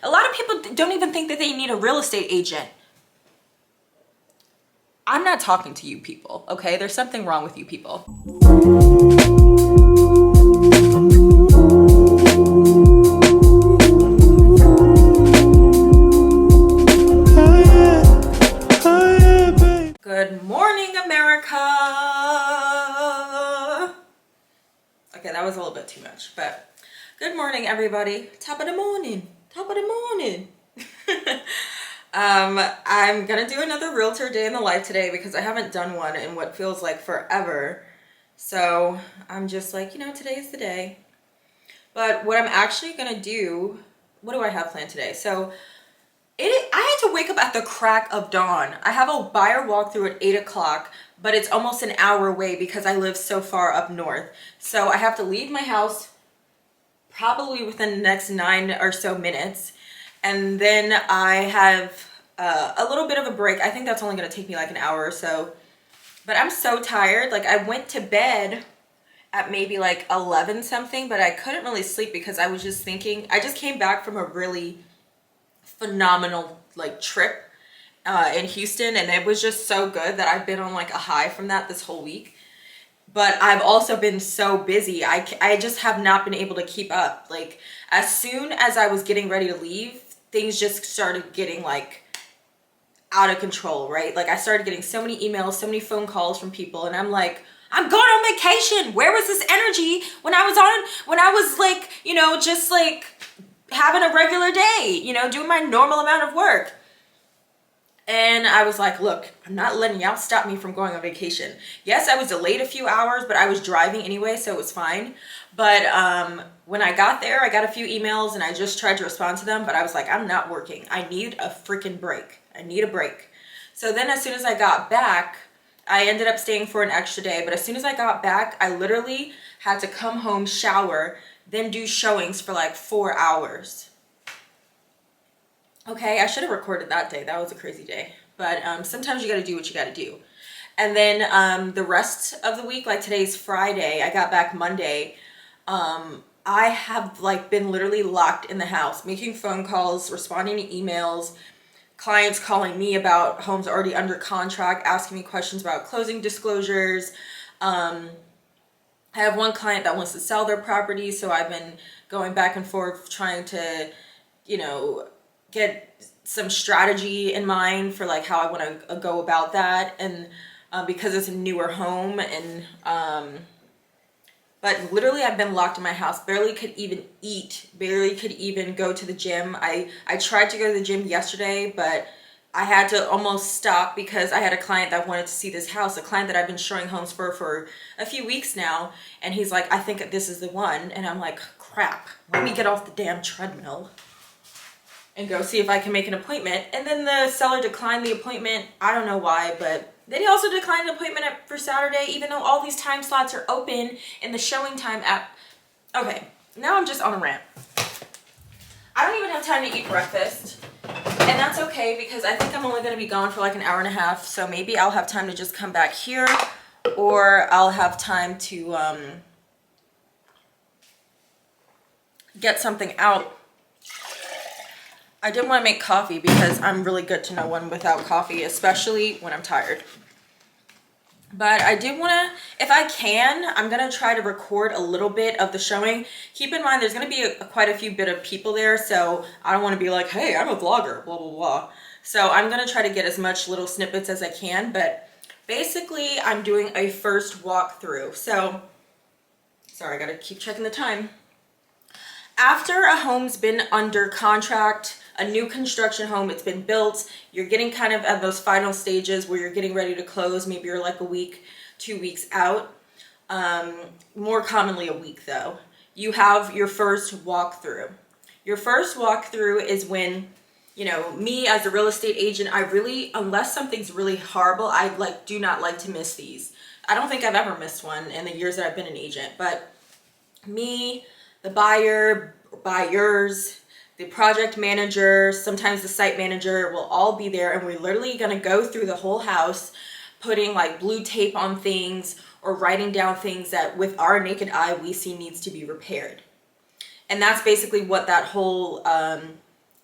A lot of people don't even think that they need a real estate agent. I'm not talking to you people, okay? There's something wrong with you people. Good morning, America. Okay, that was a little bit too much, but good morning, everybody. Top of the morning. Top of the morning. I'm gonna do another realtor day in the life today because I haven't done one in what feels like forever. So I'm just like, today's the day. But what I'm actually gonna do, what do I have planned today? So I had to wake up at the crack of dawn. I have a buyer walkthrough at 8 o'clock, but it's almost an hour away because I live so far up north. So I have to leave my house probably within the next 9 or so minutes. And then I have a little bit of a break. I think that's only going to take me like an hour or so. But I'm so tired. Like, I went to bed at maybe like 11 something, but I couldn't really sleep because I was just thinking. I just came back from a really phenomenal like trip in Houston, and it was just so good that I've been on like a high from that this whole week. But I've also been so busy. I just have not been able to keep up. Like, as soon as I was getting ready to leave, things just started getting like out of control, right? Like, I started getting so many emails, so many phone calls from people, and I'm like, I'm going on vacation. Where was this energy when I was like, just like having a regular day, doing my normal amount of work? And I was like, look, I'm not letting y'all stop me from going on vacation. Yes, I was delayed a few hours, but I was driving anyway, so it was fine. But when I got there, I got a few emails and I just tried to respond to them, but I was like, I'm not working. I need a freaking break. I need a break. So then as soon as I got back, I ended up staying for an extra day. But as soon as I got back, I literally had to come home, shower, then do showings for like 4 hours. Okay, I should have recorded that day. That was a crazy day. But sometimes you got to do what you got to do. And then the rest of the week, like today's Friday, I got back Monday. I have like been literally locked in the house, making phone calls, responding to emails, clients calling me about homes already under contract, asking me questions about closing disclosures. I have one client that wants to sell their property, so I've been going back and forth trying to, get some strategy in mind for like how I want to go about that. And because it's a newer home, and but literally I've been locked in my house, barely could even eat, barely could even go to the gym. I tried to go to the gym yesterday, but I had to almost stop because I had a client that wanted to see this house, a client that I've been showing homes for a few weeks now. And he's like, I think this is the one. And I'm like, crap, let me get off the damn treadmill and go see if I can make an appointment. And then the seller declined the appointment. I don't know why, but then he also declined an appointment for Saturday, even though all these time slots are open in the showing time app. Okay, now I'm just on a rant. I don't even have time to eat breakfast. And that's okay because I think I'm only going to be gone for like an hour and a half. So maybe I'll have time to just come back here, or I'll have time to get something out. I did want to make coffee because I'm really good to no one without coffee, especially when I'm tired. But I did want to, if I can, I'm going to try to record a little bit of the showing. Keep in mind, there's going to be quite a few bit of people there, so I don't want to be like, hey, I'm a vlogger, blah, blah, blah. So I'm going to try to get as much little snippets as I can, but basically I'm doing a first walkthrough. So, sorry, I got to keep checking the time. After a home's been under contract, a new construction home, it's been built, you're getting kind of at those final stages where you're getting ready to close. Maybe you're like a week, 2 weeks out. More commonly a week though. You have your first walkthrough. Your first walkthrough is when, me as a real estate agent, I really, unless something's really horrible, I do not like to miss these. I don't think I've ever missed one in the years that I've been an agent, but me, the buyer, buyers, the project manager, sometimes the site manager will all be there, and we're literally going to go through the whole house, putting like blue tape on things or writing down things that with our naked eye we see needs to be repaired. And that's basically what that whole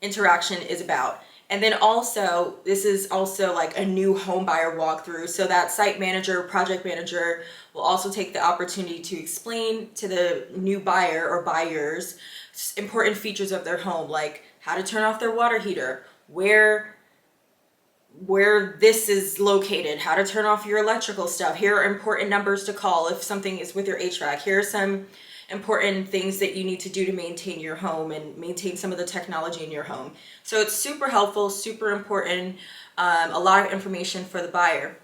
interaction is about. And then also, this is also like a new home buyer walkthrough. So that site manager, project manager will also take the opportunity to explain to the new buyer or buyers important features of their home, like how to turn off their water heater, where this is located, how to turn off your electrical stuff. Here are important numbers to call if something is with your HVAC. Here are some important things that you need to do to maintain your home and maintain some of the technology in your home. So it's super helpful, super important, a lot of information for the buyer.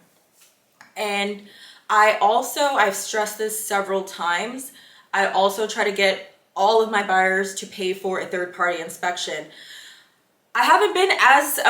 And I've stressed this several times, I also try to get all of my buyers to pay for a third-party inspection. I haven't been as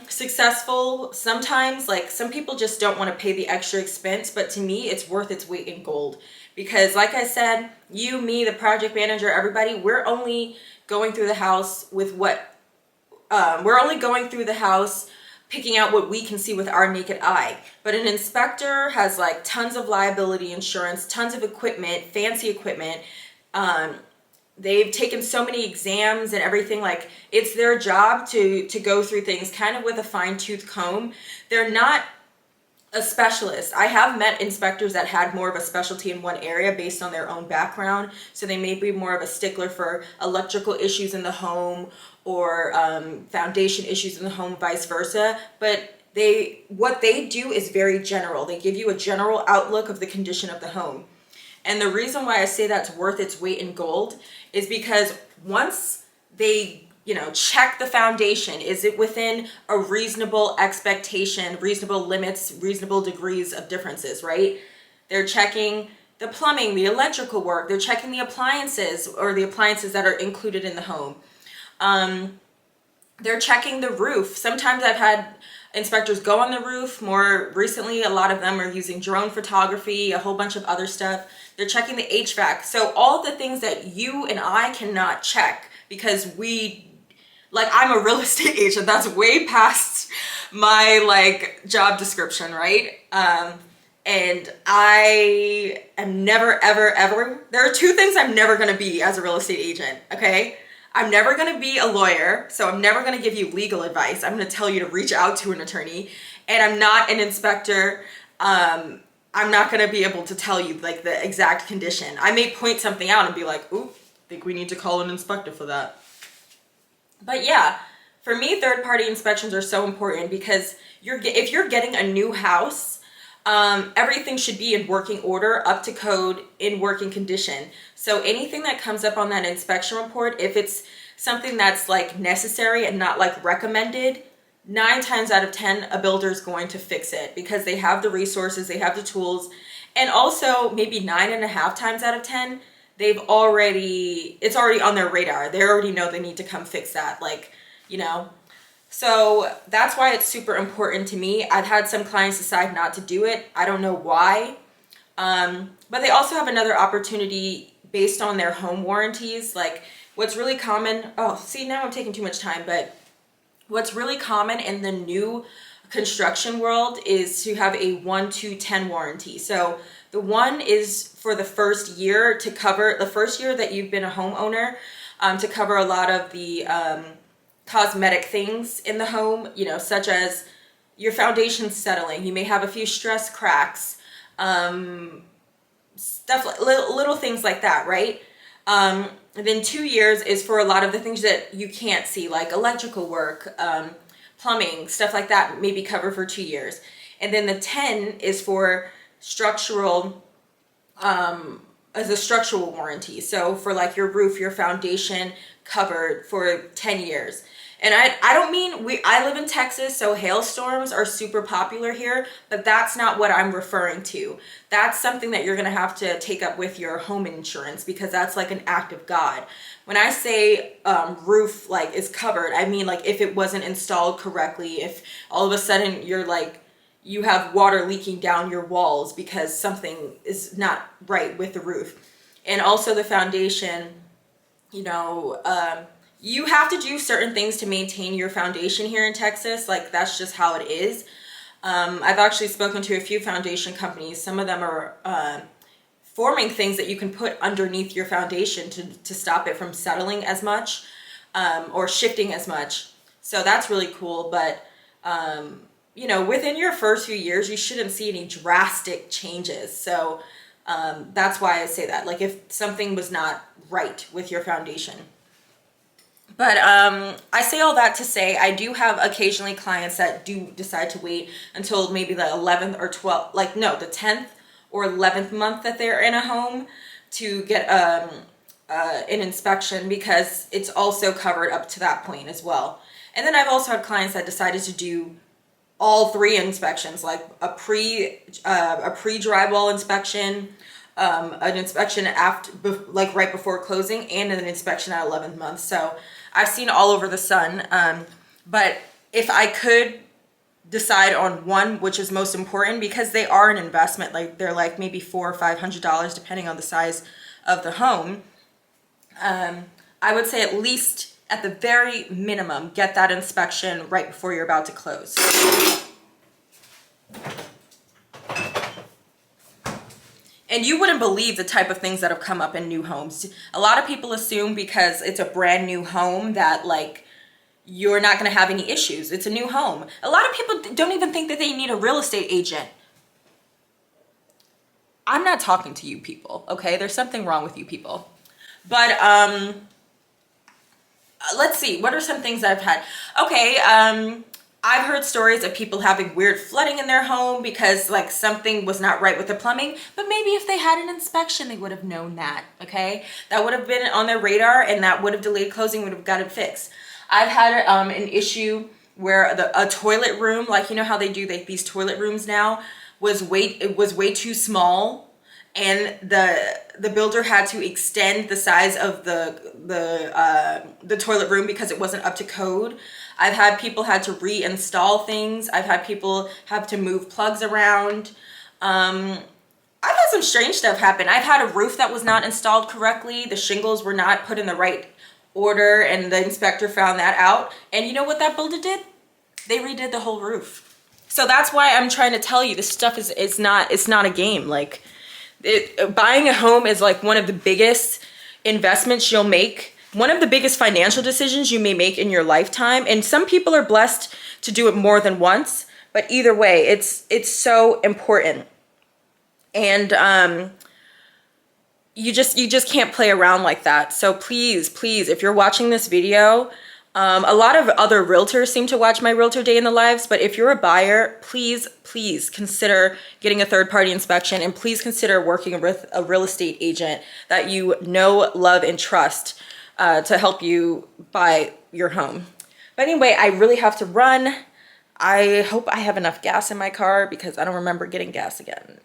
successful sometimes. Like, some people just don't want to pay the extra expense, but to me, it's worth its weight in gold. Because like I said, you, me, the project manager, everybody, we're only going through the house with we're only going through the house picking out what we can see with our naked eye. But an inspector has like tons of liability insurance, tons of equipment, fancy equipment. They've taken so many exams and everything. Like, it's their job to go through things kind of with a fine-tooth comb. They're not a specialist. I have met inspectors that had more of a specialty in one area based on their own background. So they may be more of a stickler for electrical issues in the home or foundation issues in the home, vice versa. But what they do is very general. They give you a general outlook of the condition of the home. And the reason why I say that's worth its weight in gold is because once they, check the foundation, is it within a reasonable expectation, reasonable limits, reasonable degrees of differences, right? They're checking the plumbing, the electrical work, they're checking the appliances or the appliances that are included in the home. They're checking the roof. Sometimes I've had inspectors go on the roof. More recently, a lot of them are using drone photography, a whole bunch of other stuff. They're checking the HVAC. So all the things that you and I cannot check because I'm a real estate agent. That's way past my job description, right? And I am never, ever, ever, there are two things I'm never going to be as a real estate agent, okay? I'm never going to be a lawyer, so I'm never going to give you legal advice. I'm going to tell you to reach out to an attorney. And I'm not an inspector. I'm not going to be able to tell you the exact condition. I may point something out and be like, ooh, I think we need to call an inspector for that. But yeah, for me, third-party inspections are so important because if you're getting a new house, everything should be in working order, up to code, in working condition. So anything that comes up on that inspection report, if it's something that's necessary and not recommended, 9 times out of 10, a builder is going to fix it because they have the resources, they have the tools, and also maybe 9.5 times out of 10, it's already on their radar. They already know they need to come fix that, So that's why it's super important to me. I've had some clients decide not to do it. I don't know why. But they also have another opportunity based on their home warranties. What's really common, now I'm taking too much time, but what's really common in the new construction world is to have a 1 to 10 warranty. So the 1 is for the first year, to cover the first year that you've been a homeowner, to cover a lot of the cosmetic things in the home, such as your foundation settling. You may have a few stress cracks, stuff little things like that, right? And then 2 years is for a lot of the things that you can't see, like electrical work, plumbing, stuff like that, maybe covered for 2 years. And then the 10 is for structural, as a structural warranty. So for your roof, your foundation covered for 10 years. And I don't mean, I live in Texas, so hailstorms are super popular here, but that's not what I'm referring to. That's something that you're going to have to take up with your home insurance because that's an act of God. When I say roof is covered, I mean if it wasn't installed correctly, if all of a sudden you have water leaking down your walls because something is not right with the roof. And also the foundation, you have to do certain things to maintain your foundation here in Texas. That's just how it is. I've actually spoken to a few foundation companies. Some of them are forming things that you can put underneath your foundation to stop it from settling as much. or shifting as much. So that's really cool. But, you know, within your first few years, you shouldn't see any drastic changes. So that's why I say that. Like if something was not right with your foundation. But I say all that to say I do have occasionally clients that do decide to wait until maybe the 11th or 12th, like no, the 10th or 11th month that they're in a home to get an inspection, because it's also covered up to that point as well. And then I've also had clients that decided to do all 3 inspections, like a pre-drywall inspection, an inspection after, like right before closing, and an inspection at 11th month. So I've seen all over the sun. But if I could decide on one, which is most important, because they are an investment, like they're like maybe $400 or $500 depending on the size of the home, I would say at least at the very minimum get that inspection right before you're about to close. And you wouldn't believe the type of things that have come up in new homes. A lot of people assume because it's a brand new home that like you're not going to have any issues. It's a new home. A lot of people don't even think that they need a real estate agent. I'm not talking to you people, okay? There's something wrong with you people. But let's see. What are some things I've had? Okay, I've heard stories of people having weird flooding in their home because like something was not right with the plumbing, but maybe if they had an inspection, they would have known that, okay? That would have been on their radar and that would have delayed closing, would have got it fixed. I've had an issue where a toilet room, like you know how they do these toilet rooms now, was way too small, and the builder had to extend the size of the toilet room because it wasn't up to code. I've had people had to reinstall things. I've had people have to move plugs around. I've had some strange stuff happen. I've had a roof that was not installed correctly. The shingles were not put in the right order, and the inspector found that out. And you know what that builder did? They redid the whole roof. So that's why I'm trying to tell you this stuff is not a game. Like buying a home is like one of the biggest investments you'll make. One of the biggest financial decisions you may make in your lifetime. And some people are blessed to do it more than once, but either way, it's so important. And you just can't play around like that. So please, if you're watching this video, a lot of other realtors seem to watch my Realtor Day in the Lives, but if you're a buyer, please consider getting a third-party inspection, and please consider working with a real estate agent that you know, love, and trust to help you buy your home. But anyway, I really have to run. I hope I have enough gas in my car because I don't remember getting gas again.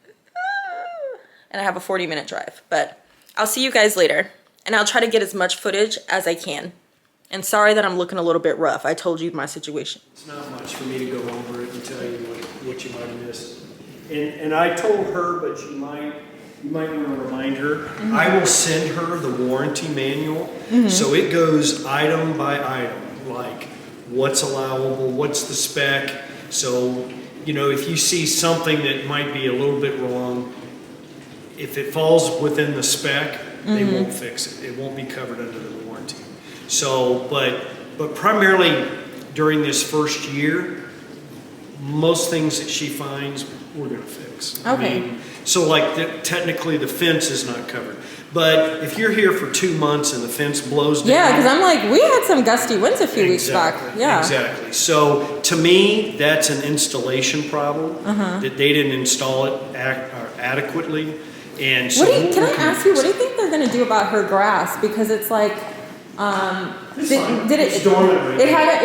And I have a 40-minute drive, but I'll see you guys later. And I'll try to get as much footage as I can. And sorry that I'm looking a little bit rough. I told you my situation. It's not much for me to go over it and tell you what you might have missed. And I told her, but you might want to remind her. Mm-hmm. I will send her the warranty manual. Mm-hmm. So it goes item by item, like what's allowable, what's the spec. So, you know, if you see something that might be a little bit wrong, if it falls within the spec, they won't fix it. It won't be covered under the warranty. So, but primarily during this first year, most things that she finds, we're going to fix. Okay. I mean, so like technically the fence is not covered. But if you're here for 2 months and the fence blows down. Yeah, because I'm like, we had some gusty winds a few weeks back. Yeah. Exactly. So to me, that's an installation problem that they didn't install it adequately. And so can I ask you, what do you think they're going to do about her grass? Because it's like, it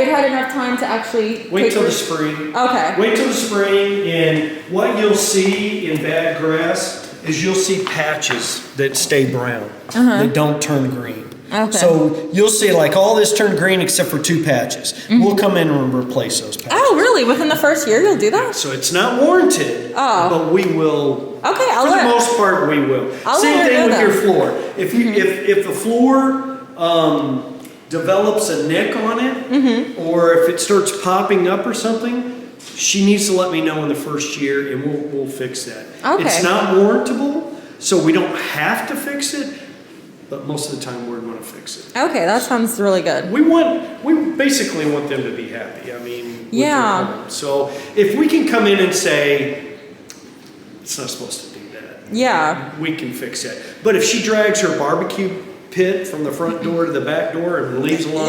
had enough time to actually wait till the spring. Okay. Wait till the spring, and what you'll see in bad grass is you'll see patches that stay brown. That don't turn green. Okay. So you'll see like all this turned green except for 2 patches. We'll come in and replace those patches. Oh, really? Within the first year you'll do that? So it's not warranted, but we will. Okay, for the most part, we will. Same thing with your floor. If you if the floor develops a nick on it, or if it starts popping up or something, she needs to let me know in the first year, and we'll fix that. Okay. It's not warrantable, so we don't have to fix it, but most of the time we're going want to fix it. Okay, that sounds really good. We basically want them to be happy. I mean, with their Yeah. home. So if we can come in and say, it's not supposed to do that. Yeah. We can fix that. But if she drags her barbecue pit from the front door to the back door and leaves alone,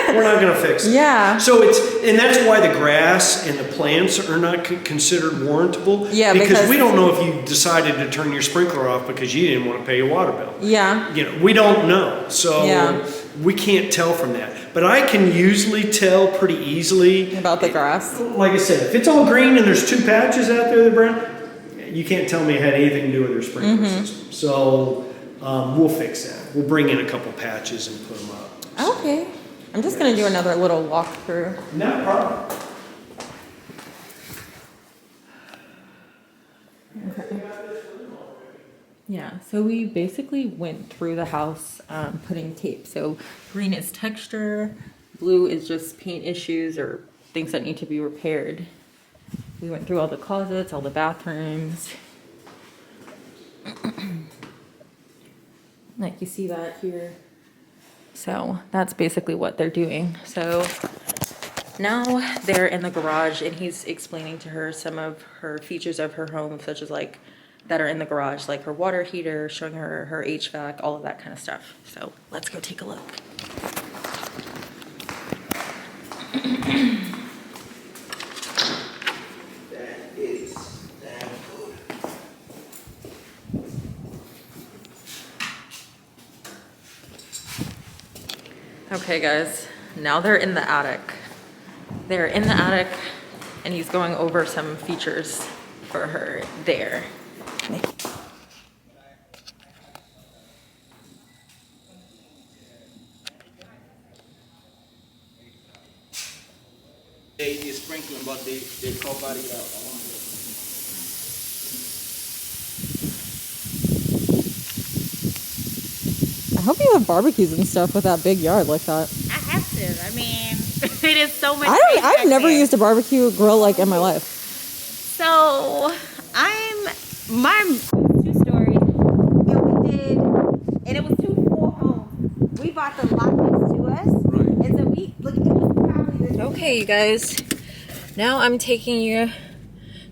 we're not going to fix it. Yeah. So and that's why the grass and the plants are not considered warrantable. Yeah, because we don't know if you decided to turn your sprinkler off because you didn't want to pay a water bill. Yeah. You know, we don't know. So we can't tell from that. But I can usually tell pretty easily about the grass. Like I said, if it's all green and there's 2 patches out there that brown, you can't tell me it had anything to do with their sprinkler system. So we'll fix that. We'll bring in a couple patches and put them up. So. Okay. I'm just going to do another little walkthrough. No problem. Okay. Yeah, so we basically went through the house putting tape. So green is texture, blue is just paint issues or things that need to be repaired. We went through all the closets, all the bathrooms. Like you see that here. So that's basically what they're doing. So now they're in the garage and he's explaining to her some of her features of her home, such as like that are in the garage, like her water heater, showing her her HVAC, all of that kind of stuff. So let's go take a look. That is damn good. Okay guys, now they're in the attic. They're in the attic and he's going over some features for her there. They sprinkling, but they cover it up. I hope you have barbecues and stuff with that big yard like that. I have to. I mean, it is so much. I've never used a barbecue grill like in my life. So my 2 stories, and we did, and it was 2 full homes. We bought the lot next to us, Right. and so we look. It was probably the Okay, you guys. Now I'm taking you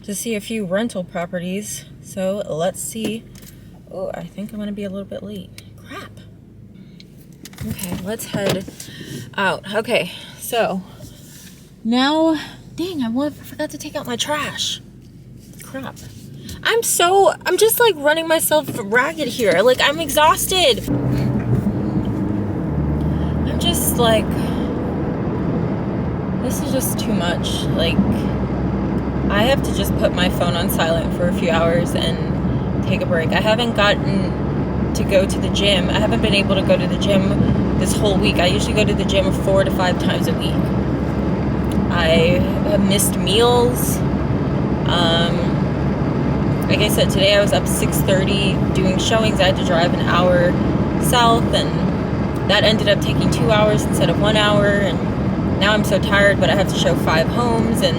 to see a few rental properties. So let's see. Oh, I think I'm gonna be a little bit late. Crap. Okay, let's head out. Okay, so now, dang, I forgot to take out my trash. Crap. I'm just like running myself ragged here. Like, I'm exhausted. I'm just like, this is just too much. Like, I have to just put my phone on silent for a few hours and take a break. I haven't gotten to go to the gym. I haven't been able to go to the gym this whole week. I usually go to the gym 4 to 5 times a week. I have missed meals. Like I said, today I was up 6:30 doing showings. I had to drive an hour south, and that ended up taking 2 hours instead of 1 hour. And now I'm so tired, but I have to show 5 homes, and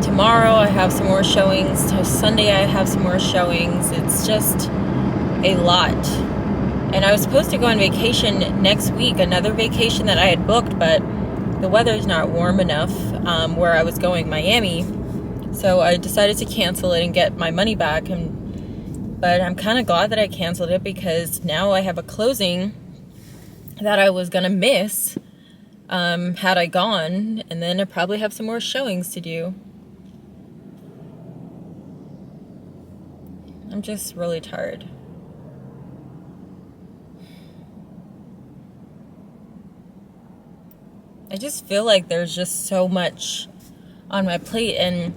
tomorrow I have some more showings. So Sunday I have some more showings. It's just a lot. And I was supposed to go on vacation next week, another vacation that I had booked, but the weather's not warm enough where I was going, Miami. So I decided to cancel it and get my money back. But I'm kind of glad that I canceled it, because now I have a closing that I was gonna miss had I gone, and then I probably have some more showings to do. I'm just really tired. I just feel like there's just so much on my plate, and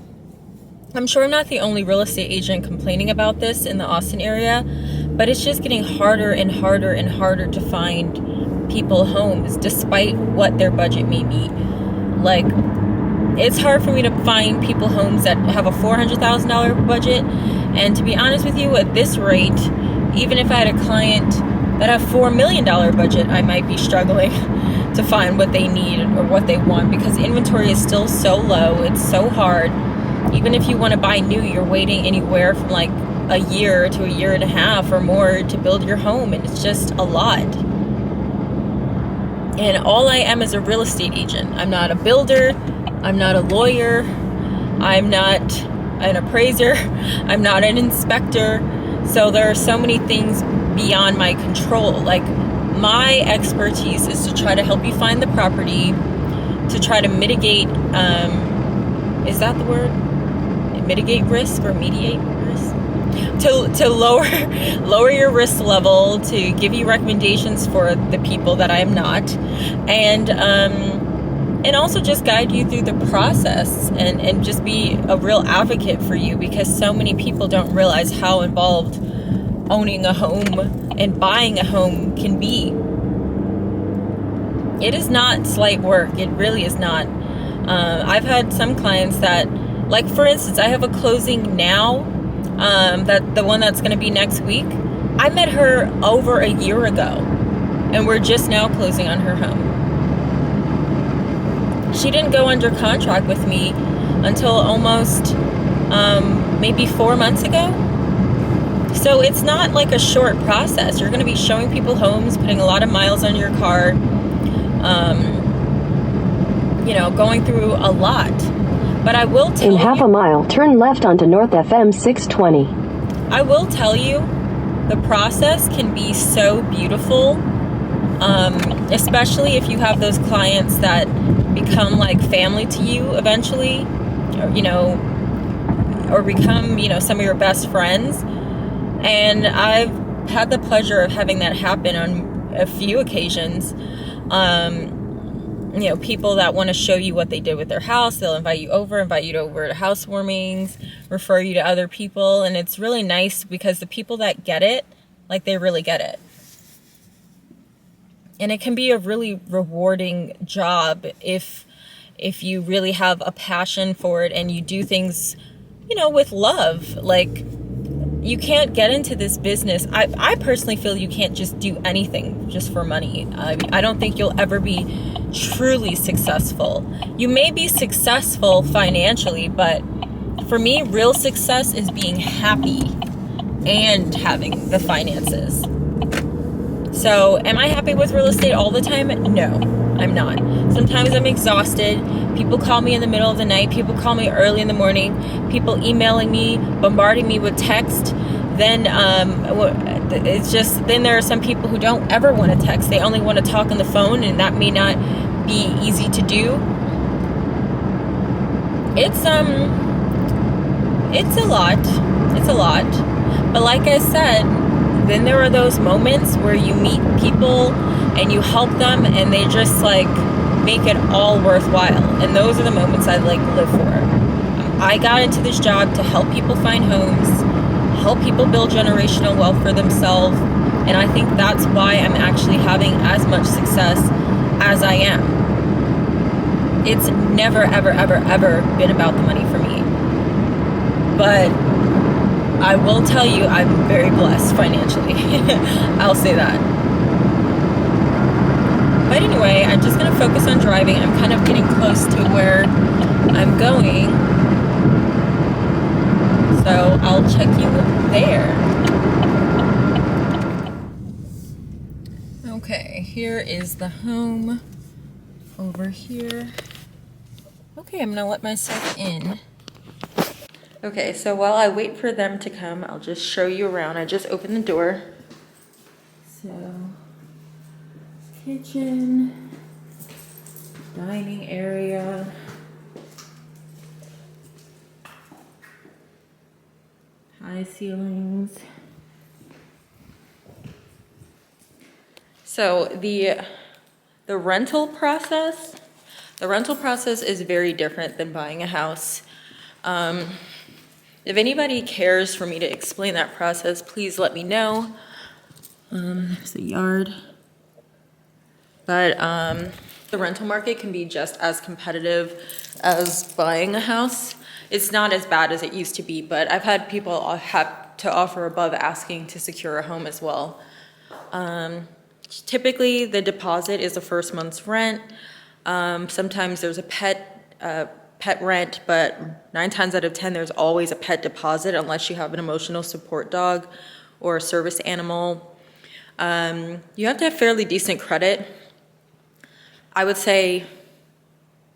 I'm sure I'm not the only real estate agent complaining about this in the Austin area, but it's just getting harder and harder and harder to find people homes despite what their budget may be. Like, it's hard for me to find people homes that have a $400,000 budget, and to be honest with you, at this rate, even if I had a client that had a $4 million budget, I might be struggling to find what they need or what they want, because inventory is still so low. It's so hard. Even if you want to buy new, you're waiting anywhere from like a year to a year and a half or more to build your home, and it's just a lot. And all I am is a real estate agent. I'm not a builder, I'm not a lawyer, I'm not an appraiser, I'm not an inspector. So there are so many things beyond my control. Like, my expertise is to try to help you find the property, to try to mitigate, is that the word? Mitigate risk or mediate risk? To lower your risk level, to give you recommendations for the people that I am not, and also just guide you through the process, and just be a real advocate for you, because so many people don't realize how involved owning a home and buying a home can be. It is not slight work. It really is not. I've had some clients that, like, for instance, I have a closing now, that the one that's going to be next week. I met her over a year ago, and we're just now closing on her home. She didn't go under contract with me until almost maybe 4 months ago. So it's not like a short process. You're going to be showing people homes, putting a lot of miles on your car, going through a lot. But I will tell you, in half a mile, turn left onto North FM 620. I will tell you, the process can be so beautiful, especially if you have those clients that become like family to you eventually, or become, some of your best friends. And I've had the pleasure of having that happen on a few occasions. People that want to show you what they did with their house, they'll invite you over to housewarmings, refer you to other people. And it's really nice because the people that get it, like, they really get it. And it can be a really rewarding job if you really have a passion for it and you do things, with love. Like, you can't get into this business. I personally feel you can't just do anything just for money. I don't think you'll ever be truly successful. You may be successful financially, but for me, real success is being happy and having the finances. So, am I happy with real estate all the time? No, I'm not. Sometimes I'm exhausted. People call me in the middle of the night. People call me early in the morning. People emailing me, bombarding me with text. Then then there are some people who don't ever want to text. They only want to talk on the phone, and that may not be easy to do. It's a lot. It's a lot. But like I said, then there are those moments where you meet people and you help them, and they just make it all worthwhile. And those are the moments I live for. I got into this job to help people find homes, help people build generational wealth for themselves, and I think that's why I'm actually having as much success as I am. It's never, ever, ever, ever been about the money for me. But I will tell you, I'm very blessed financially. I'll say that. But anyway, I'm just going to focus on driving. I'm kind of getting close to where I'm going. So I'll check you there. Okay, here is the home over here. Okay, I'm going to let myself in. Okay, so while I wait for them to come, I'll just show you around. I just opened the door. So, kitchen, dining area, high ceilings. So the rental process is very different than buying a house. If anybody cares for me to explain that process, please let me know. There's the yard. But the rental market can be just as competitive as buying a house. It's not as bad as it used to be, but I've had people have to offer above asking to secure a home as well. Typically, the deposit is the first month's rent. Sometimes there's a pet pet rent, but 9 times out of 10, there's always a pet deposit unless you have an emotional support dog or a service animal. You have to have fairly decent credit. I would say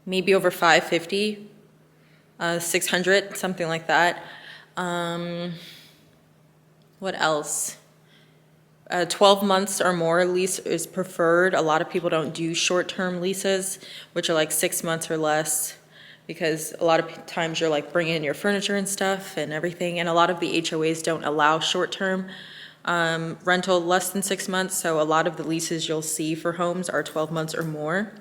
maybe over 550, 600, something like that. What else? 12 months or more lease is preferred. A lot of people don't do short-term leases, which are like 6 months or less, because a lot of times you're like bringing in your furniture and stuff and everything, and a lot of the HOAs don't allow short-term rental less than 6 months, so a lot of the leases you'll see for homes are 12 months or more.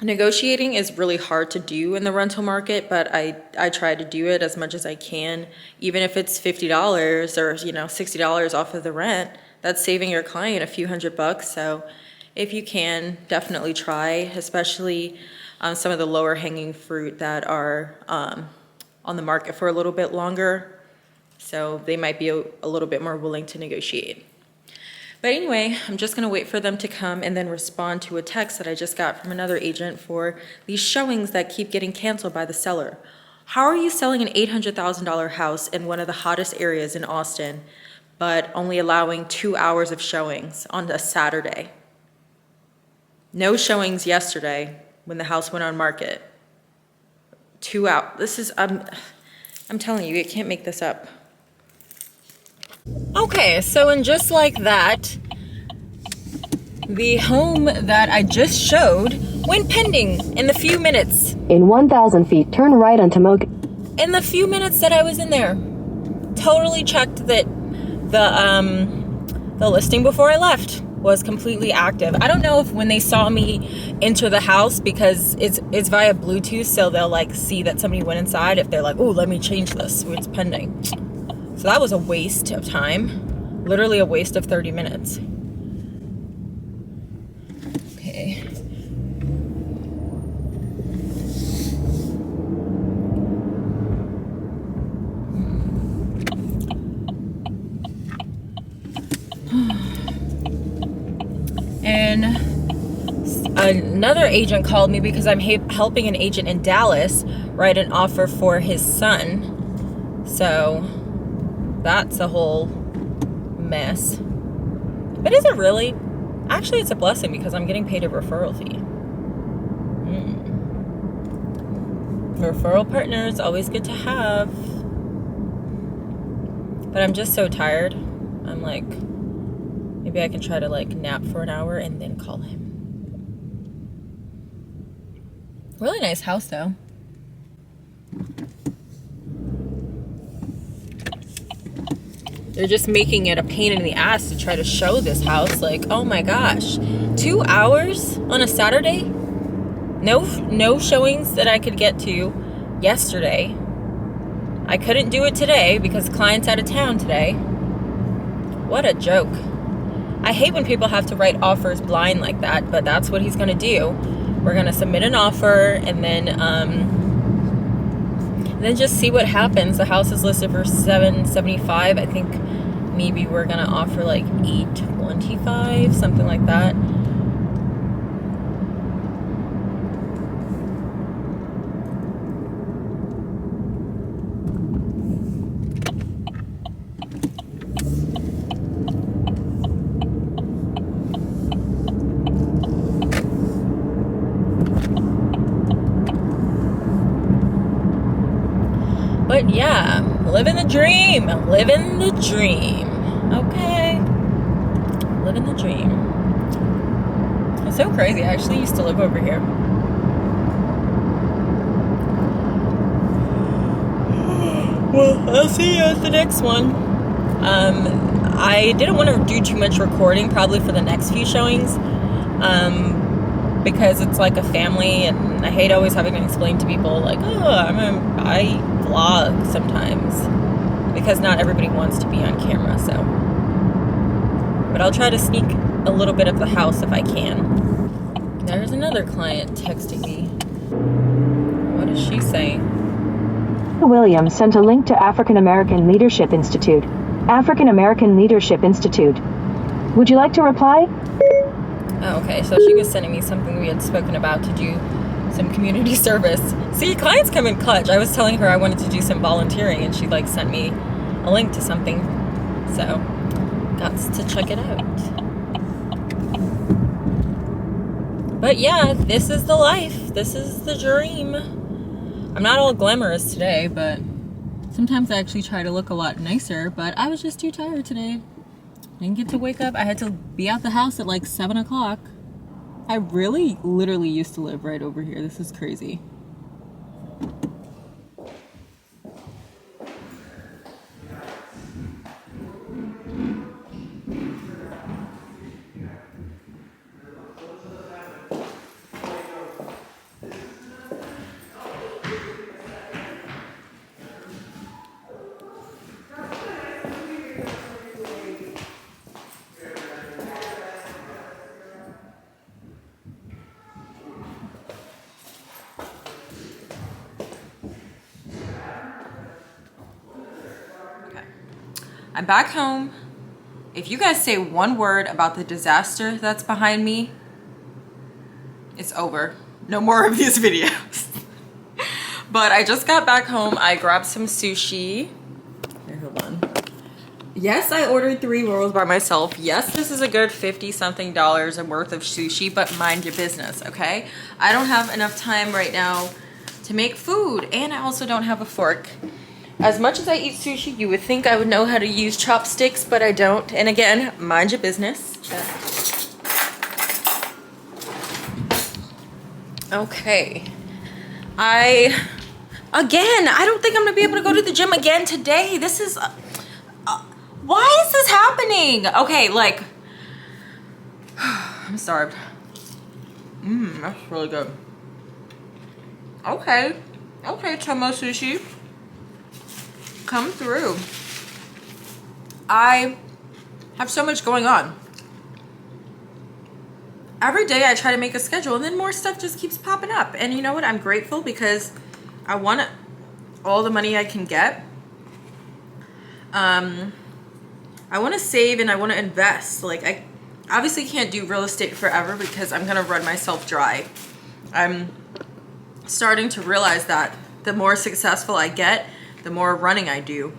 Negotiating is really hard to do in the rental market, but I try to do it as much as I can. Even if it's $50 or $60 off of the rent, that's saving your client a few $100. So if you can, definitely try, especially some of the lower hanging fruit that are on the market for a little bit longer. So they might be a little bit more willing to negotiate. But anyway, I'm just gonna wait for them to come and then respond to a text that I just got from another agent for these showings that keep getting canceled by the seller. How are you selling an $800,000 house in one of the hottest areas in Austin, but only allowing 2 hours of showings on a Saturday? No showings yesterday when the house went on market. 2 hours. This is, I'm telling you can't make this up. Okay, so and just like that, the home that I just showed went pending in the few minutes. In 1,000 feet, turn right onto Moke. In the few minutes that I was in there. Totally checked that the listing before I left was completely active. I don't know if when they saw me enter the house, because it's via Bluetooth, so they'll like see that somebody went inside, if they're like, oh, let me change this, it's pending. So that was a waste of time, literally a waste of 30 minutes. Okay. And another agent called me because I'm helping an agent in Dallas write an offer for his son. So that's a whole mess. But is it really? Actually, it's a blessing because I'm getting paid a referral fee. Referral partners, always good to have. But I'm just so tired. I'm like, maybe I can try to like nap for an hour and then call him. Really nice house though. They're just making it a pain in the ass to try to show this house. Like, oh my gosh, 2 hours on a Saturday? No showings that I could get to yesterday. I couldn't do it today because client's out of town today. What a joke. I hate when people have to write offers blind like that, but that's what he's gonna do. We're gonna submit an offer and then just see what happens. The house is listed for $775. I think maybe we're gonna offer like $825, something like that. But yeah, living the dream, living the dream. Okay, living the dream. It's so crazy. I actually used to live over here. Well, I'll see you at the next one. I didn't want to do too much recording, probably for the next few showings, because it's like a family, and I hate always having to explain to people like, oh, I vlog sometimes, because not everybody wants to be on camera. So, but I'll try to sneak a little bit of the house if I can. There's another client texting me. What is she saying? Williams sent a link to African American Leadership Institute. African American Leadership Institute. Would you like to reply? Oh, okay, so she was sending me something we had spoken about to do some community service. See, clients come in clutch. I was telling her I wanted to do some volunteering, and she like sent me a link to something. So, got to check it out. But yeah, this is the life. This is the dream. I'm not all glamorous today, but sometimes I actually try to look a lot nicer, but I was just too tired today. Didn't get to wake up. I had to be out the house at like 7 o'clock. I really, literally used to live right over here. This is crazy. I'm back home. If you guys say one word about the disaster that's behind me, it's over. No more of these videos. But I just got back home. I grabbed some sushi. Here, hold on. Yes, I ordered 3 rolls by myself. Yes, this is a good $50-something worth of sushi, but mind your business, okay? I don't have enough time right now to make food, and I also don't have a fork. As much as I eat sushi, you would think I would know how to use chopsticks, but I don't. And again, mind your business. Okay. I don't think I'm gonna be able to go to the gym again today. This is, why is this happening? Okay, like, I'm starved. That's really good. Okay, Tomo Sushi. Come through. I have so much going on. Every day I try to make a schedule and then more stuff just keeps popping up. And you know what? I'm grateful because I want all the money I can get. I want to save and I want to invest. Like, I obviously can't do real estate forever because I'm going to run myself dry. I'm starting to realize that the more successful I get, the more running I do.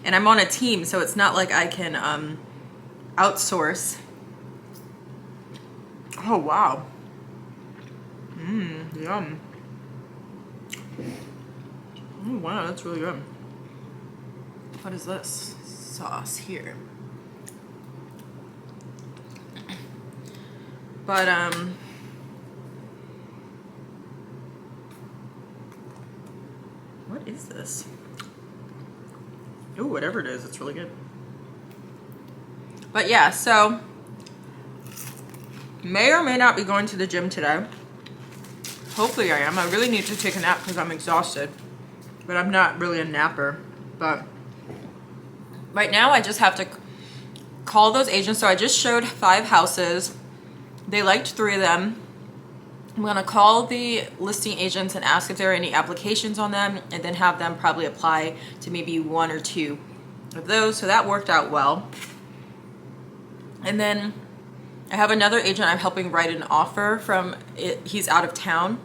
And I'm on a team, so it's not like I can outsource. Oh, wow. Yum. Oh, wow, that's really good. What is this sauce here? But, what is this? Ooh, whatever it is, it's really good. But yeah, so may or may not be going to the gym today. Hopefully I am. I really need to take a nap because I'm exhausted. But I'm not really a napper. But right now I just have to call those agents. So I just showed 5 houses. They liked 3 of them. I'm gonna call the listing agents and ask if there are any applications on them and then have them probably apply to maybe 1 or 2 of those. So that worked out well. And then I have another agent I'm helping write an offer from, he's out of town.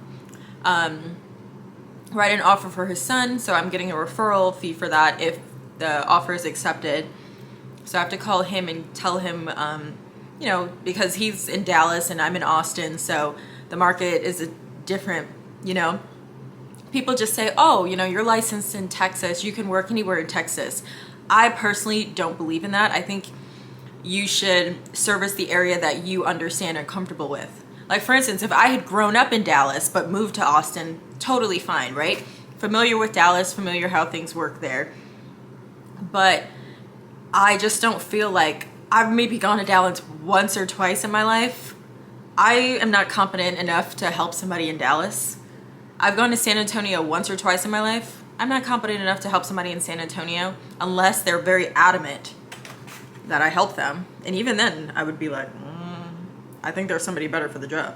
Write an offer for his son, so I'm getting a referral fee for that if the offer is accepted. So I have to call him and tell him, you know, because he's in Dallas and I'm in Austin, so the market is a different, you know. People just say, oh, you know, you're licensed in Texas, you can work anywhere in Texas. I personally don't believe in that. I think you should service the area that you understand and are comfortable with. Like, for instance, if I had grown up in Dallas but moved to Austin, totally fine, right? Familiar with Dallas, familiar how things work there. But I just don't feel like, I've maybe gone to Dallas once or twice in my life. I am not competent enough to help somebody in Dallas. I've gone to San Antonio once or twice in my life. I'm not competent enough to help somebody in San Antonio unless they're very adamant that I help them. And even then, I would be like, I think there's somebody better for the job.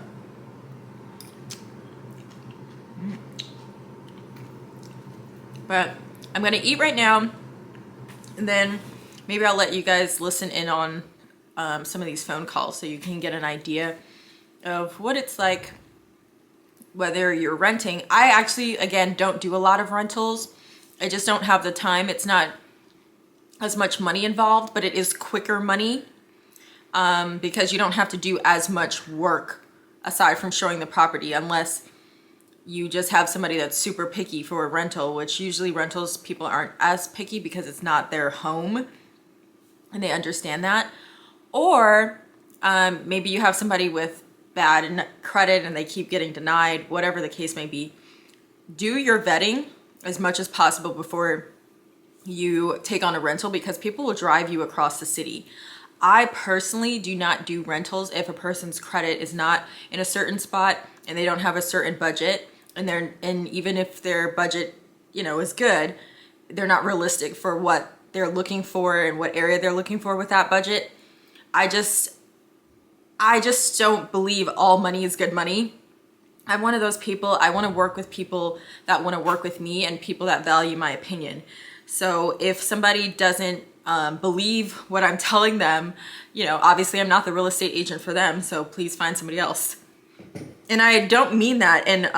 But I'm gonna eat right now, and then maybe I'll let you guys listen in on some of these phone calls so you can get an idea of what it's like whether you're renting. I actually, again, don't do a lot of rentals. I just don't have the time. It's not as much money involved, but it is quicker money because you don't have to do as much work aside from showing the property, unless you just have somebody that's super picky for a rental, which usually rentals people aren't as picky because it's not their home and they understand that. Or maybe you have somebody with bad credit and they keep getting denied, whatever the case may be. Do your vetting as much as possible before you take on a rental, because people will drive you across the city. I personally do not do rentals if a person's credit is not in a certain spot and they don't have a certain budget, and even if their budget, is good, they're not realistic for what they're looking for and what area they're looking for with that budget. I just don't believe all money is good money. I'm one of those people. I want to work with people that want to work with me and people that value my opinion. So if somebody doesn't believe what I'm telling them, obviously I'm not the real estate agent for them. So please find somebody else. And I don't mean that in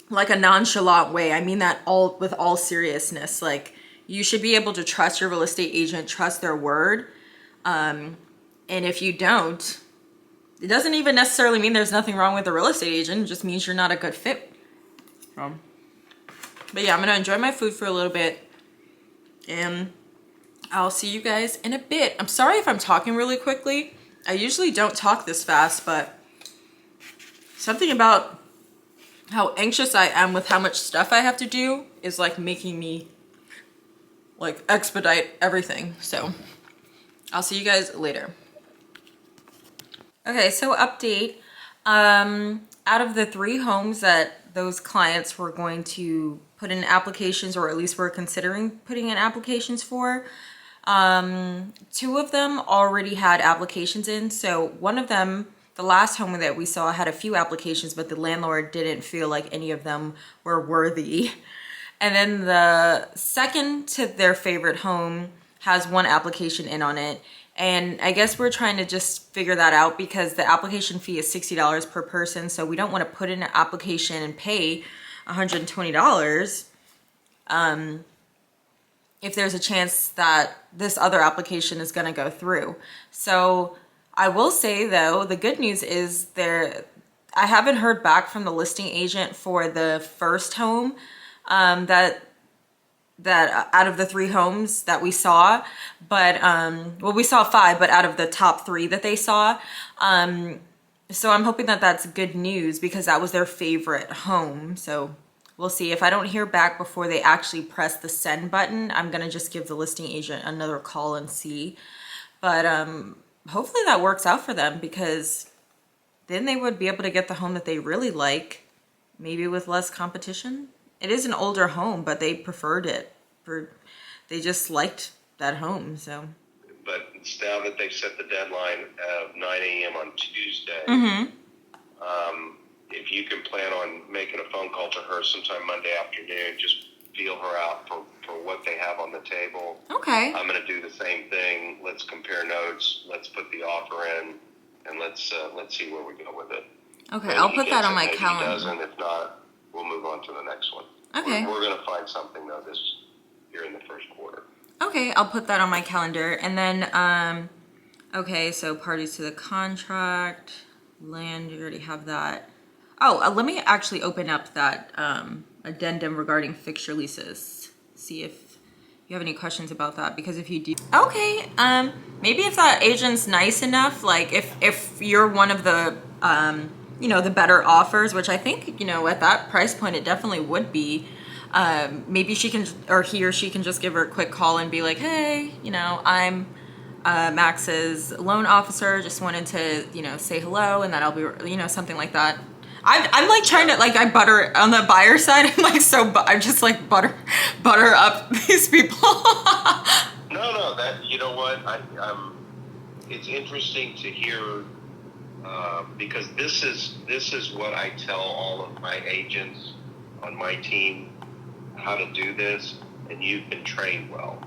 like a nonchalant way. I mean that with all seriousness. Like, you should be able to trust your real estate agent, trust their word. And if you don't, it doesn't even necessarily mean there's nothing wrong with the real estate agent. It just means you're not a good fit. But yeah, I'm going to enjoy my food for a little bit. And I'll see you guys in a bit. I'm sorry if I'm talking really quickly. I usually don't talk this fast, but something about how anxious I am with how much stuff I have to do is like making me like expedite everything. So I'll see you guys later. Okay, so update. Out of the 3 homes that those clients were going to put in applications, or at least were considering putting in applications for, 2 of them already had applications in. So one of them, the last home that we saw, had a few applications, but the landlord didn't feel like any of them were worthy. And then the second to their favorite home has 1 application in on it. And I guess we're trying to just figure that out, because the application fee is $60 per person. So we don't want to put in an application and pay $120 if there's a chance that this other application is going to go through. So I will say, though, the good news is I haven't heard back from the listing agent for the first home that out of the 3 homes that we saw, but well, we saw 5, but out of the top 3 that they saw, so I'm hoping that that's good news, because that was their favorite home. So we'll see. If I don't hear back before they actually press the send button, I'm gonna just give the listing agent another call and see. But hopefully that works out for them, because then they would be able to get the home that they really like, maybe with less competition. It is an older home, but they preferred it. They just liked that home, so. But it's now that they've set the deadline of 9 a.m. on Tuesday, if you can plan on making a phone call to her sometime Monday afternoon, just feel her out for what they have on the table. Okay. I'm going to do the same thing. Let's compare notes. Let's put the offer in, and let's see where we go with it. Okay, Maybe I'll he put that gets on it, my maybe calendar. He doesn't. If not, we'll move on to the next one. Okay. We're going to find something, though, here in the first quarter. Okay, I'll put that on my calendar. And then, okay, so parties to the contract, land, you already have that. Oh, let me actually open up that addendum regarding fixture leases. See if you have any questions about that, because if you do, okay, maybe if that agent's nice enough, like if you're one of the, the better offers, which I think, at that price point, it definitely would be. Maybe she can, or he or she can just give her a quick call and be like, hey, I'm Max's loan officer. Just wanted to, say hello, and then I'll be, something like that. I'm like trying to, like, I butter on the buyer side. I'm like, I'm just like butter up these people. No, that, you know what, it's interesting to hear, because this is what I tell all of my agents on my team, how to do this, and you've been trained well.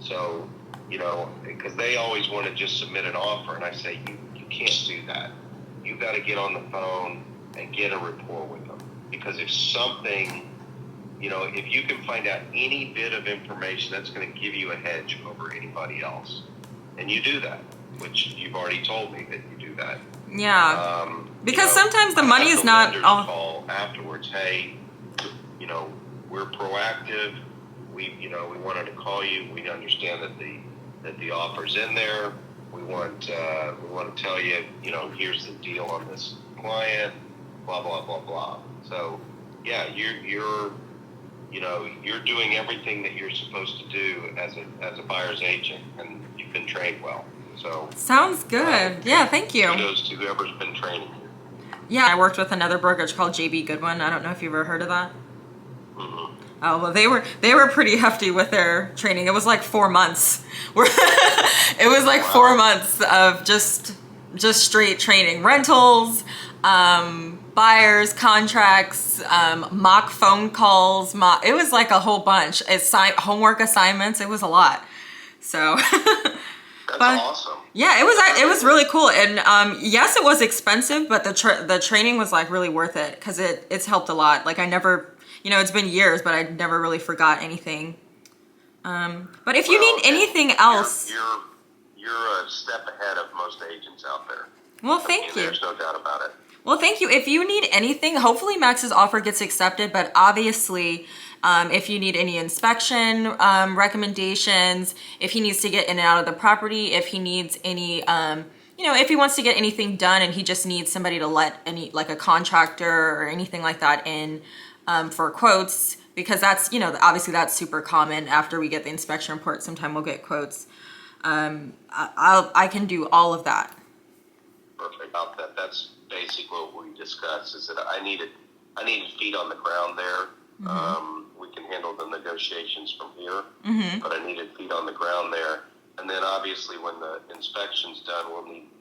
So, because they always want to just submit an offer, and I say, you can't do that. You've got to get on the phone, and get a rapport with them. Because if something, if you can find out any bit of information, that's going to give you a hedge over anybody else. And you do that, which you've already told me that you do that. Yeah. Because sometimes the I money have is the not lenders all. call afterwards. Hey, we're proactive. We wanted to call you. We understand that the offer's in there. We want to tell you, here's the deal on this client. Blah blah blah blah. So yeah, you're doing everything that you're supposed to do as a buyer's agent, and you've been trained well. So Sounds good. Yeah, thank you. kudos to whoever's been training you. Yeah, I worked with another brokerage called JB Goodwin. I don't know if you've ever heard of that. Mm-hmm. Oh, well, they were pretty hefty with their training. It was like 4 months. It was like 4 months of just straight training, rentals, buyers, contracts, mock phone calls. It was like a whole bunch. Homework assignments. It was a lot. So, That's awesome. Yeah, it was really cool. And yes, it was expensive, but the training was like really worth it because it's helped a lot. Like I never. It's been years, but I never really forgot anything. But if you need anything else, you're a step ahead of most agents out there. Well, thank you. There's no doubt about it. Well, thank you. If you need anything, hopefully Max's offer gets accepted. But obviously, if you need any inspection recommendations, if he needs to get in and out of the property, if he needs any, if he wants to get anything done and he just needs somebody to let like a contractor or anything like that in. For quotes, because that's, obviously that's super common. After we get the inspection report, sometime we'll get quotes. I can do all of that. Perfect. About that. That's basically what we discussed, is that I needed feet on the ground there. Mm-hmm. We can handle the negotiations from here, mm-hmm. but I needed feet on the ground there. And then obviously when the inspection's done,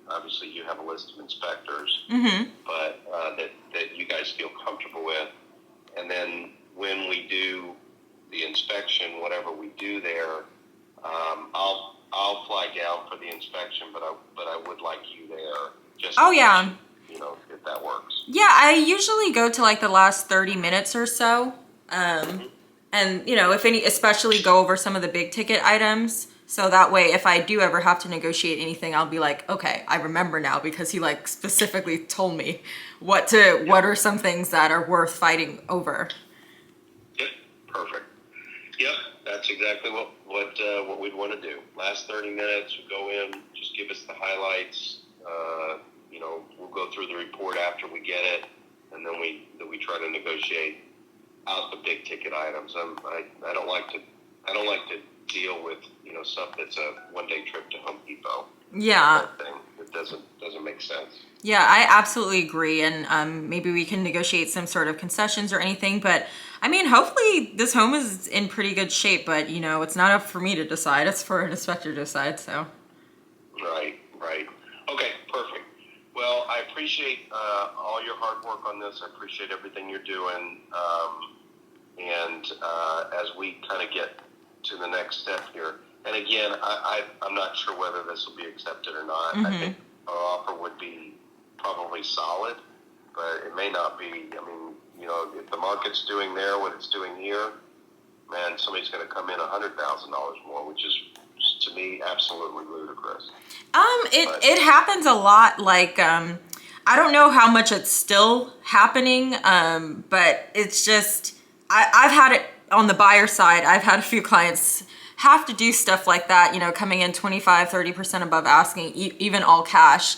obviously you have a list of inspectors, mm-hmm. but that you guys feel comfortable with. And then when we do the inspection, whatever we do there, I'll fly down for the inspection, but I would like you there. Just yeah. If that works. Yeah, I usually go to like the last 30 minutes or so, mm-hmm. and if any, especially go over some of the big ticket items. So that way, if I do ever have to negotiate anything, I'll be like, okay, I remember now because he like specifically told me what are some things that are worth fighting over. Yep, perfect. Yep, that's exactly what we'd want to do. Last 30 minutes, we go in, just give us the highlights. We'll go through the report after we get it, and then we try to negotiate out the big ticket items. I don't like to deal with stuff that's a one-day trip to Home Depot. Yeah, it doesn't make sense. Yeah, I absolutely agree, and maybe we can negotiate some sort of concessions or anything. But I mean, hopefully this home is in pretty good shape. But it's not up for me to decide; it's for an inspector to decide. So. Right. Okay, perfect. Well, I appreciate all your hard work on this. I appreciate everything you're doing, and as we kind of get to the next step here. And again, I'm not sure whether this will be accepted or not. Mm-hmm. I think our offer would be probably solid, but it may not be. I mean, if the market's doing there what it's doing here, man, somebody's going to come in $100,000 more, which is, to me, absolutely ludicrous. It happens a lot. Like, I don't know how much it's still happening, but it's just, I've had it on the buyer side. I've had a few clients have to do stuff like that, coming in 25-30% above asking, even all cash,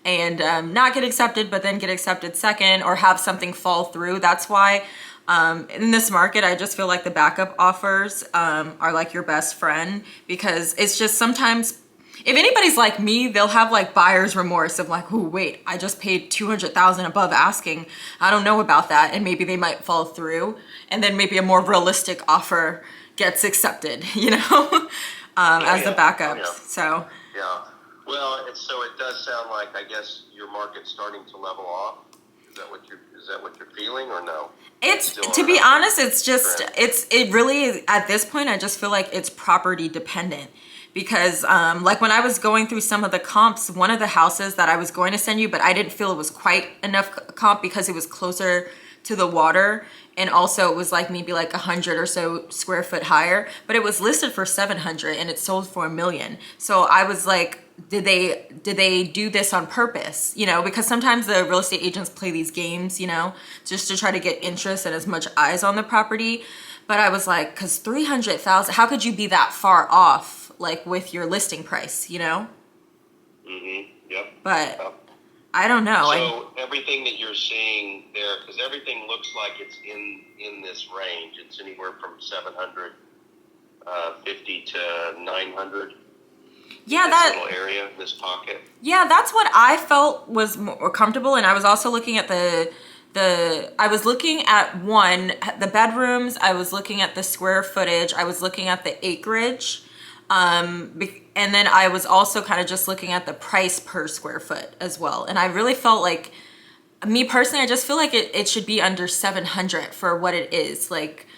and not get accepted, but then get accepted second, or have something fall through. That's why in this market, I just feel like the backup offers are like your best friend, because it's just sometimes, if anybody's like me, they'll have like buyer's remorse of like, oh wait, I just paid $200,000 above asking. I don't know about that, and maybe they might fall through, and then maybe a more realistic offer gets accepted, as the backup. So yeah, well, so it does sound like, I guess, your market's starting to level off. Is that what you're feeling, or no? It's, to be honest, it's just, it really, at this point, I just feel like it's property dependent, because like when I was going through some of the comps, one of the houses that I was going to send you, but I didn't feel it was quite enough comp because it was closer to the water, and also it was like maybe like 100 or so square foot higher, but it was listed for 700 and it sold for $1 million. So I was like, did they do this on purpose? You know, because sometimes the real estate agents play these games, you know, just to try to get interest and as much eyes on the property. But I was like, because 300,000, how could you be that far off, like with your listing price, you know? Yep. But Yep. I don't know. So everything that you're seeing there, because everything looks like it's in this range. It's anywhere from 750 to 900. Yeah, this that little area, this pocket. Yeah, that's what I felt was more comfortable. And I was also looking at I was looking at the bedrooms, I was looking at the square footage, I was looking at the acreage. And then I was also kind of just looking at the price per square foot as well. And I really felt like, me personally, I just feel like it should be under 700 for what it is. Like,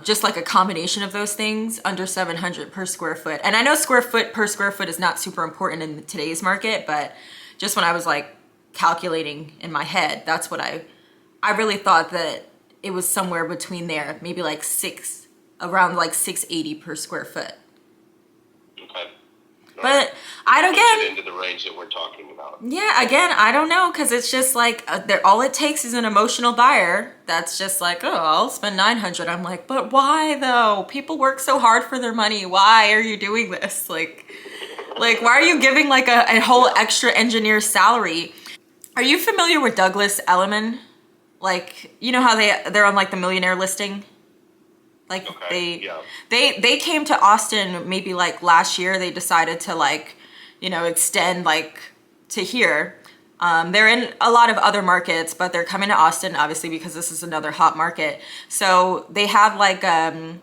just like a combination of those things, under 700 per square foot. And I know square foot per square foot is not super important in today's market, but just when I was like calculating in my head, that's what I really thought that it was somewhere between there, maybe like around like 680 per square foot. Okay. But I don't Puts it get into the range that we're talking about. Yeah, again, I don't know, because it's just like all it takes is an emotional buyer that's just like, oh, I'll spend 900. I'm like, but why though? People work so hard for their money. Why are you doing this? Like why are you giving like a whole extra engineer salary? Are you familiar with Douglas Elliman? Like, you know how they're on like the millionaire listing? Like Okay, yeah. they came to Austin maybe like last year. They decided to like, you know, extend like to here. They're in a lot of other markets, but they're coming to Austin obviously because this is another hot market. So they have like a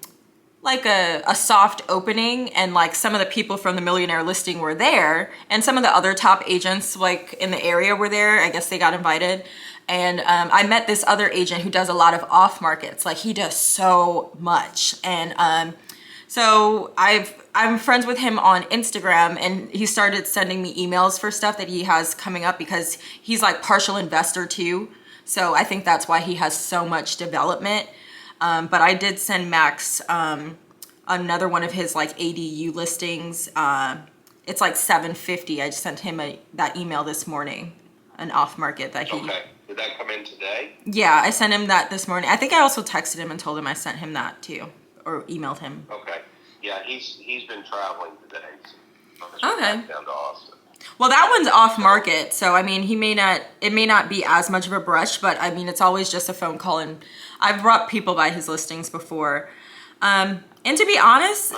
soft opening, and like some of the people from the millionaire listing were there, and some of the other top agents like in the area were there. I guess they got invited. And I met this other agent who does a lot of off markets. Like he does so much. And so I'm friends with him on Instagram, and he started sending me emails for stuff that he has coming up because he's like partial investor too. So I think that's why he has so much development. But I did send Max another one of his like ADU listings. It's like 750. I just sent him that email this morning, an off market that he. Okay. Did that come in today? Yeah, I sent him that this morning. I think I also texted him and told him I sent him that too, or emailed him. Okay. Yeah, he's been traveling today. So Okay. back down to Austin. Well, that one's off market, so I mean, it may not be as much of a brush, but I mean, it's always just a phone call, and I've brought people by his listings before. And to be honest,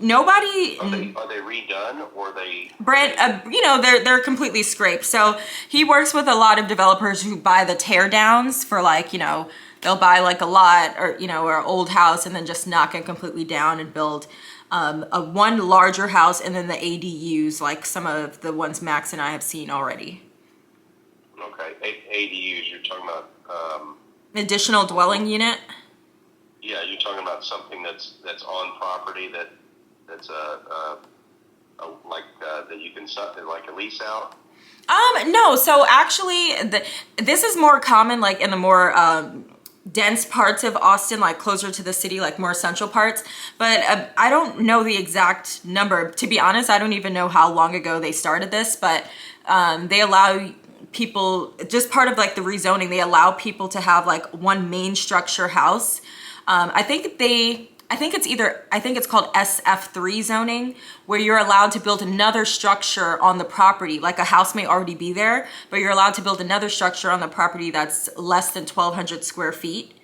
nobody. Are they redone, or they Brand, you know, they're completely scraped. So he works with a lot of developers who buy the tear downs for like, you know, they'll buy like a lot or, you know, or an old house and then just knock it completely down and build a one larger house, and then the ADUs, like some of the ones Max and I have seen already. Okay, ADUs. You're talking about. Additional dwelling unit. Yeah, you're talking about something that's on property that's that you can like a lease out. No. So actually, this is more common like in the more dense parts of Austin, like closer to the city, like more central parts. But I don't know the exact number. To be honest, I don't even know how long ago they started this, but they allow people, just part of like the rezoning, they allow people to have like one main structure house. I think it's called SF3 zoning, where you're allowed to build another structure on the property. Like a house may already be there, but you're allowed to build another structure on the property that's less than 1,200 square feet.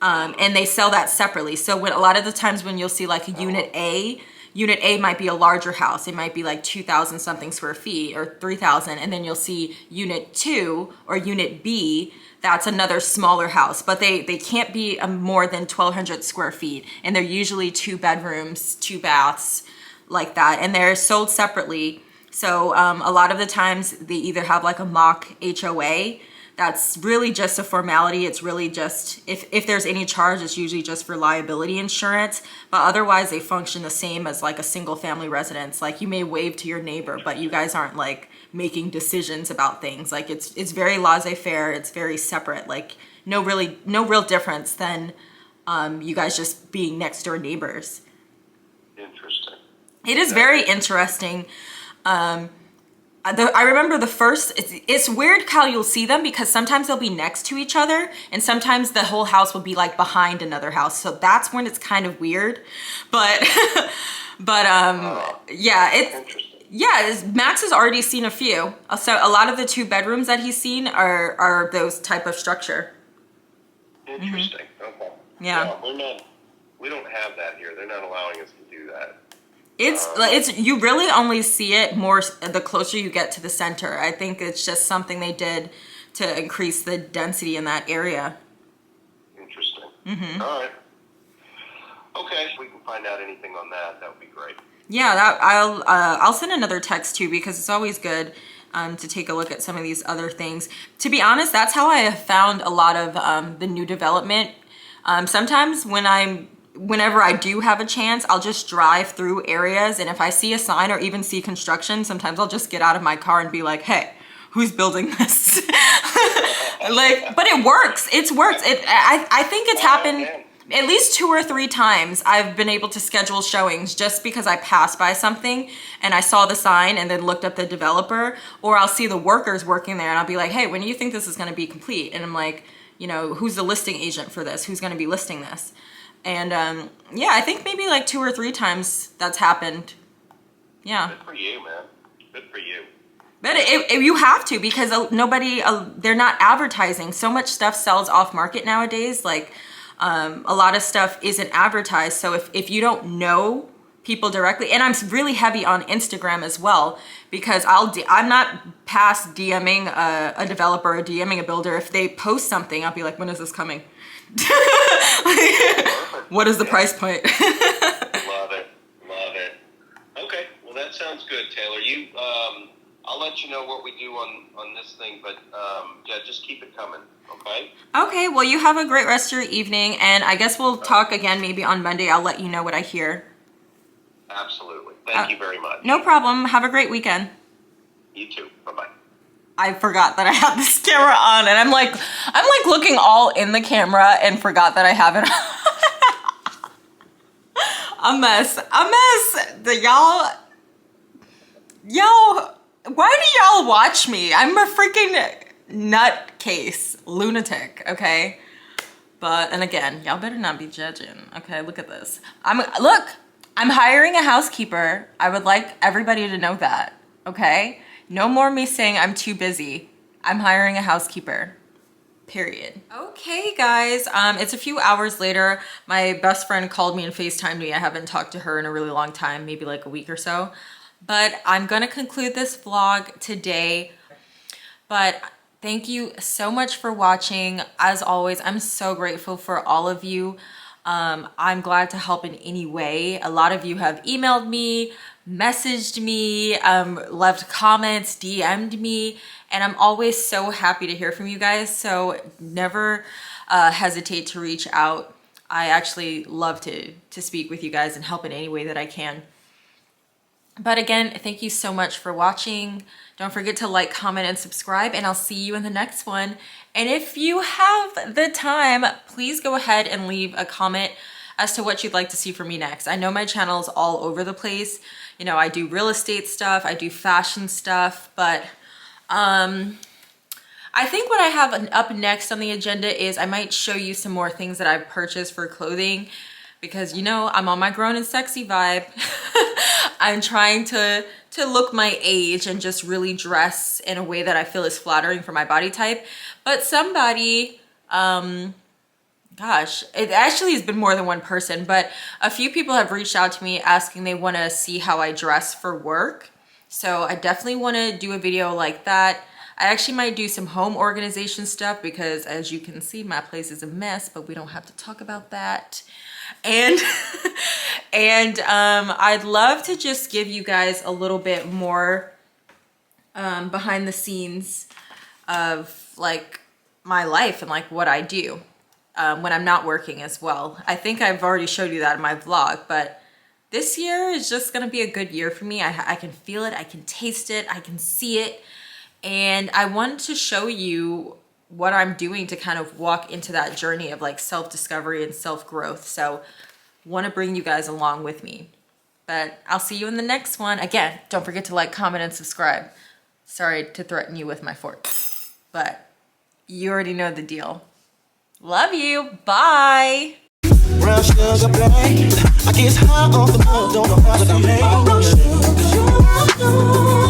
And they sell that separately. So when a lot of the times when you'll see like a Unit A might be a larger house. It might be like 2,000 something square feet or 3,000. And then you'll see Unit 2 or Unit B, that's another smaller house. But they can't be more than 1,200 square feet. And they're usually 2 bedrooms, 2 baths, like that. And they're sold separately. So a lot of the times they either have like a mock HOA. that's really just a formality. It's really just, if there's any charge, it's usually just for liability insurance. But otherwise, they function the same as like a single family residence. Like you may wave to your neighbor, but you guys aren't like making decisions about things. Like it's very laissez-faire. It's very separate. Like no real difference than you guys just being next door neighbors. Interesting. It is very interesting. I remember the first, it's weird how you'll see them because sometimes they'll be next to each other and sometimes the whole house will be like behind another house. So that's when it's kind of weird. But, Max has already seen a few. So a lot of the 2 bedrooms that he's seen are those type of structure. Interesting. Okay. Yeah. We don't have that here. They're not allowing us to do that. It's you really only see it more the closer you get to the center. I think it's just something they did to increase the density in that area. Interesting. All right. Okay. If we can find out anything on that, that would be great. Yeah, that I'll send another text too because it's always good to take a look at some of these other things. To be honest, that's how I have found a lot of the new development. Sometimes whenever I do have a chance, I'll just drive through areas, and if I see a sign or even see construction, sometimes I'll just get out of my car and be like, hey, who's building this? But it works. It's worked. I think it's happened at least 2 or 3 times. I've been able to schedule showings just because I passed by something and I saw the sign and then looked up the developer, or I'll see the workers working there and I'll be like, hey, when do you think this is going to be complete? And I'm like, who's the listing agent for this? Who's going to be listing this? And yeah, I think maybe like 2 or 3 times that's happened. Yeah. Good for you, man. Good for you. But you have to because they're not advertising. So much stuff sells off market nowadays. Like a lot of stuff isn't advertised. So if you don't know people directly, and I'm really heavy on Instagram as well because I'm not past DMing a developer or DMing a builder. If they post something, I'll be like, when is this coming? What is the price point? Love it. Okay, well that sounds good, Taylor. I'll let you know what we do on this thing, but yeah, just keep it coming, okay? Okay, well you have a great rest of your evening, and I guess we'll talk again maybe on Monday. I'll let you know what I hear. Absolutely. Thank you very much. No problem. Have a great weekend. You too. Bye-bye. I forgot that I had this camera on, and I'm like looking all in the camera and forgot that I have it on. A mess. Y'all, why do y'all watch me? I'm a freaking nutcase, lunatic, okay? And again, y'all better not be judging, okay? Look at this. I'm hiring a housekeeper. I would like everybody to know that, okay? No more me saying I'm too busy. I'm hiring a housekeeper. Period. Okay, guys. It's a few hours later. My best friend called me and FaceTimed me. I haven't talked to her in a really long time, maybe like a week or so. But I'm gonna conclude this vlog today. But thank you so much for watching. As always, I'm so grateful for all of you. I'm glad to help in any way. A lot of you have emailed me, messaged me, left comments, DM'd me, and I'm always so happy to hear from you guys. So never hesitate to reach out. I actually love to speak with you guys and help in any way that I can. But again, thank you so much for watching. Don't forget to like, comment, and subscribe, and I'll see you in the next one. And if you have the time, please go ahead and leave a comment as to what you'd like to see from me next. I know my channel is all over the place. I do real estate stuff, I do fashion stuff, but I think what I have up next on the agenda is I might show you some more things that I've purchased for clothing because I'm on my grown and sexy vibe. I'm trying to look my age and just really dress in a way that I feel is flattering for my body type. But somebody, gosh, it actually has been more than one person, but a few people have reached out to me asking they want to see how I dress for work. So I definitely want to do a video like that. I actually might do some home organization stuff because as you can see, my place is a mess, but we don't have to talk about that. And I'd love to just give you guys a little bit more behind the scenes of like my life and like what I do when I'm not working as well. I think I've already showed you that in my vlog, but this year is just gonna be a good year for me. I can feel it, I can taste it, I can see it. And I wanted to show you what I'm doing to kind of walk into that journey of like self-discovery and self-growth. So want to bring you guys along with me. But I'll see you in the next one. Again, don't forget to like, comment, and subscribe. Sorry to threaten you with my fork, but you already know the deal. Love you. Bye. Brown sugar black. I get high off the moon, don't know how to make.